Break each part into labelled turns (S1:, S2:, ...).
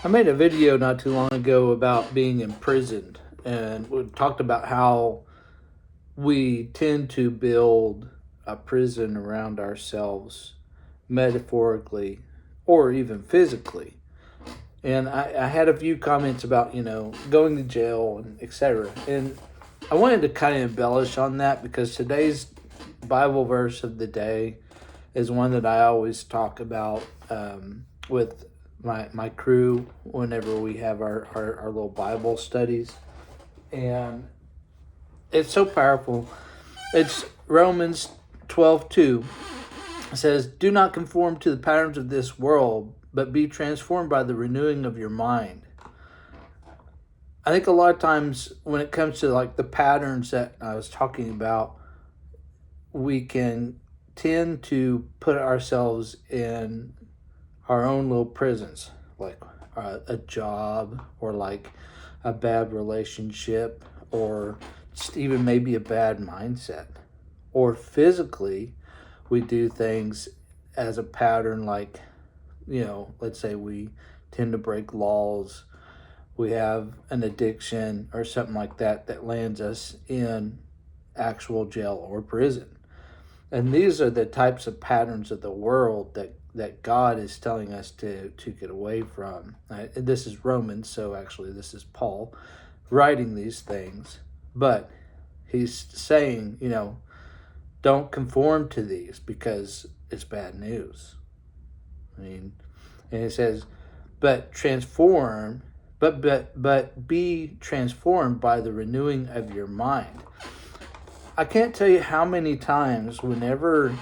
S1: I made a video not too long ago about being imprisoned, and we talked about how we tend to build a prison around ourselves, metaphorically or even physically. And I had a few comments about, going to jail and etc. And I wanted to kind of embellish on that because today's Bible verse of the day is one that I always talk about with my crew whenever we have our little Bible studies. And it's so powerful. It's Romans 12:2. It says, "Do not conform to the patterns of this world, but be transformed by the renewing of your mind." I think a lot of times when it comes to like the patterns that I was talking about, we can tend to put ourselves in our own little prisons, like a job or like a bad relationship or just even maybe a bad mindset. Or physically, we do things as a pattern, like, let's say we tend to break laws, we have an addiction or something like that that lands us in actual jail or prison. And these are the types of patterns of the world that God is telling us to get away from. This is Romans, so actually this is Paul writing these things. But he's saying, don't conform to these because it's bad news. And he says, but be transformed by the renewing of your mind. I can't tell you how many times whenever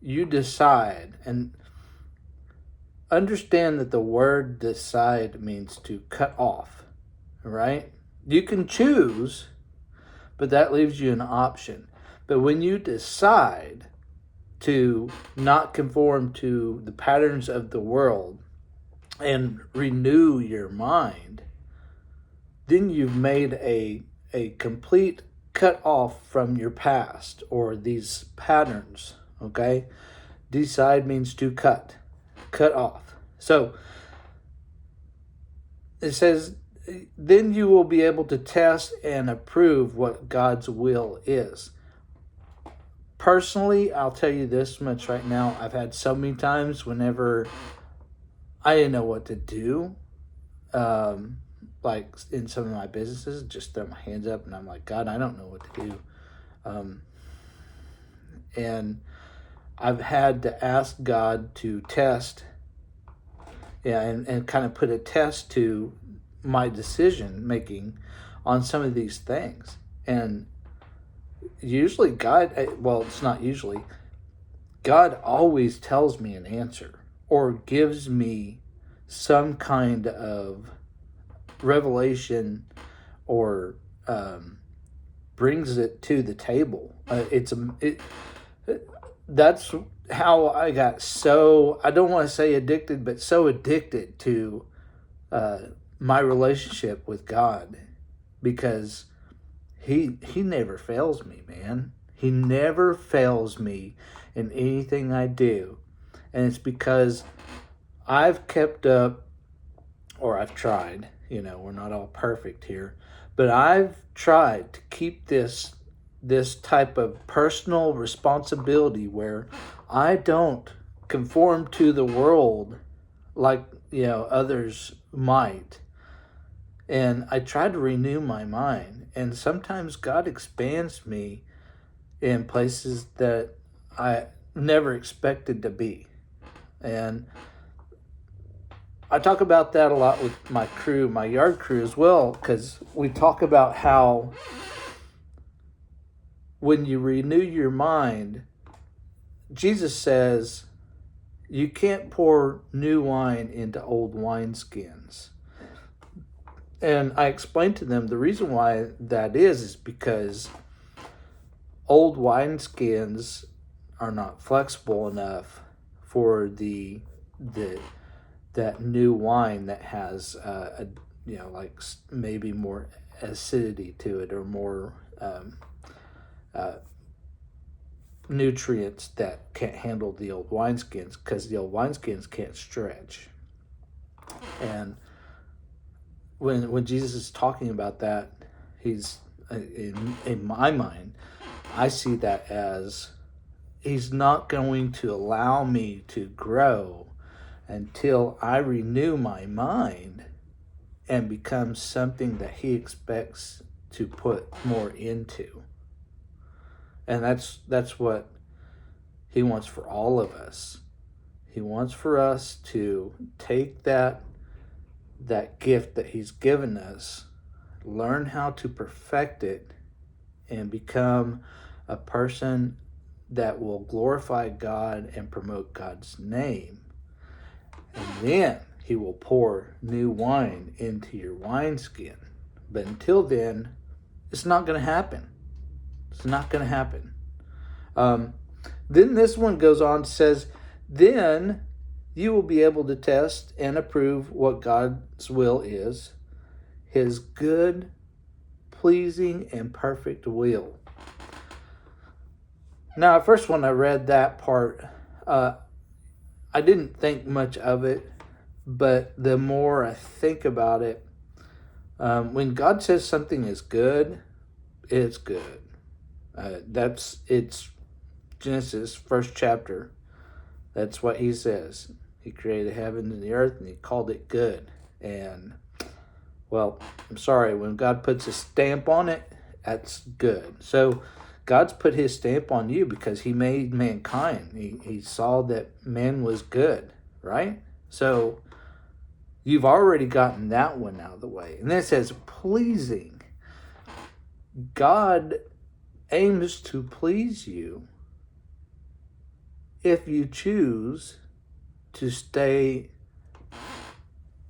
S1: you decide, and understand that the word decide means to cut off, right? You can choose, but that leaves you an option. But when you decide to not conform to the patterns of the world and renew your mind, then you've made a complete cut off from your past or these patterns, okay? Decide means to cut off. So it says, then you will be able to test and approve what God's will is. Personally, I'll tell you this much right now. I've had so many times whenever I didn't know what to do, like in some of my businesses, just throw my hands up and I'm like, God, I don't know what to do. And I've had to ask God to test, and kind of put a test to my decision making on some of these things. And usually it's not usually, God always tells me an answer or gives me some kind of revelation or brings it to the table. That's how I got so, I don't want to say addicted, but so addicted to my relationship with God, because he never fails me, man. He never fails me in anything I do. And it's because I've kept up, or I've tried, we're not all perfect here, but I've tried to keep this type of personal responsibility where I don't conform to the world like, others might. And I try to renew my mind. And sometimes God expands me in places that I never expected to be. And I talk about that a lot with my crew, my yard crew as well, because we talk about how when you renew your mind, Jesus says you can't pour new wine into old wineskins. And I explained to them the reason why that is because old wineskins are not flexible enough for that new wine that has like maybe more acidity to it or more nutrients that can't handle the old wineskins, because the old wineskins can't stretch. And when Jesus is talking about that, he's in my mind, I see that as he's not going to allow me to grow until I renew my mind and become something that he expects to put more into. And that's what he wants for all of us. He wants for us to take that gift that he's given us, learn how to perfect it, and become a person that will glorify God and promote God's name. And then he will pour new wine into your wineskin. But until then, it's not going to happen. It's not going to happen. Then this one goes on, says, then you will be able to test and approve what God's will is, his good, pleasing, and perfect will. Now, at first when I read that part, I didn't think much of it, but the more I think about it, when God says something is good, it's good. It's Genesis, first chapter. That's what he says. He created heaven and the earth, and he called it good. And, well, I'm sorry, when God puts a stamp on it, that's good. So God's put his stamp on you because he made mankind. He saw that man was good, right? So you've already gotten that one out of the way. And then it says pleasing. God aims to please you if you choose to stay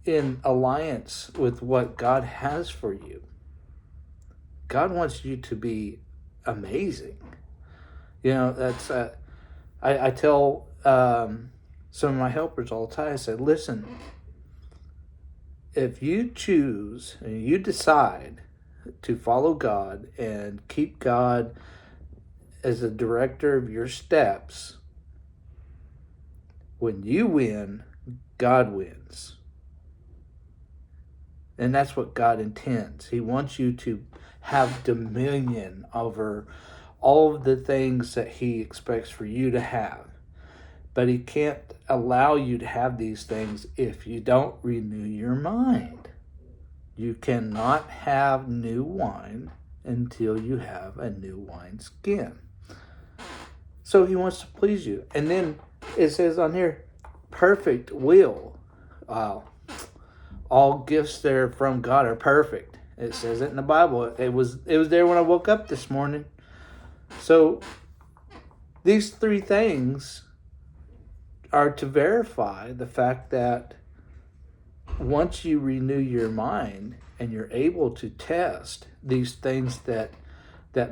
S1: in alliance with what God has for you. God wants you to be amazing. You know, that's I tell some of my helpers all the time, I say, listen, if you choose and you decide to follow God and keep God as the director of your steps, when you win, God wins. And that's what God intends. He wants you to have dominion over all of the things that he expects for you to have. But he can't allow you to have these things if you don't renew your mind. You cannot have new wine until you have a new wineskin. So he wants to please you. And then it says on here, perfect will. All gifts that are from God are perfect. It says it in the Bible. It was there when I woke up this morning. So these three things are to verify the fact that once you renew your mind and you're able to test these things that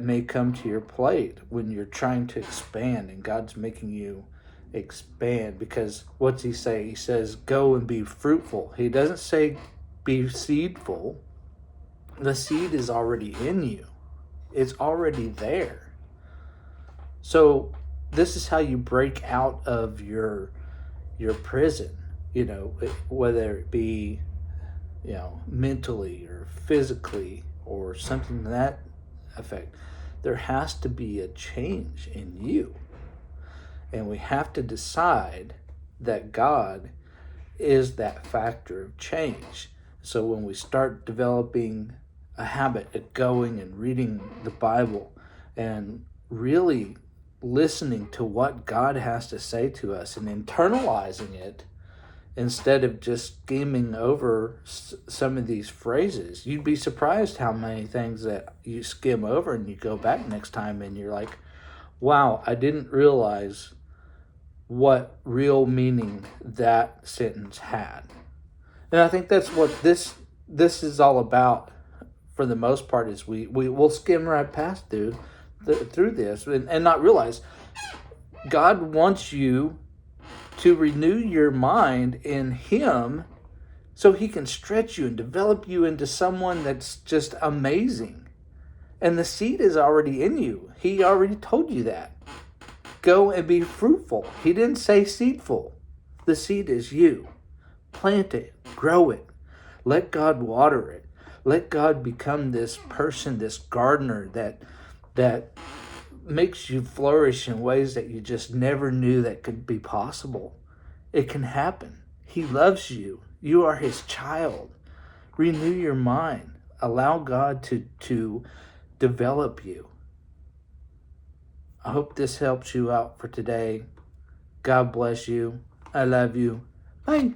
S1: may come to your plate when you're trying to expand and God's making you expand. Because what's he say? He says, go and be fruitful. He doesn't say be seedful. The seed is already in you. It's already there. So this is how you break out of your prison, you know, whether it be, you know, mentally or physically or something to that effect. There has to be a change in you. And we have to decide that God is that factor of change. So when we start developing a habit of going and reading the Bible and really listening to what God has to say to us and internalizing it instead of just skimming over some of these phrases, you'd be surprised how many things that you skim over and you go back next time and you're like, wow, I didn't realize what real meaning that sentence had. And I think that's what this is all about for the most part, is we'll skim right past through this and not realize God wants you to renew your mind in him so he can stretch you and develop you into someone that's just amazing. And the seed is already in you. He already told you that. Go and be fruitful. He didn't say seedful. The seed is you. Plant it. Grow it. Let God water it. Let God become this person, this gardener that makes you flourish in ways that you just never knew that could be possible. It can happen. He loves you. You are his child. Renew your mind. Allow God to develop you. I hope this helps you out for today. God bless you. I love you. Bye.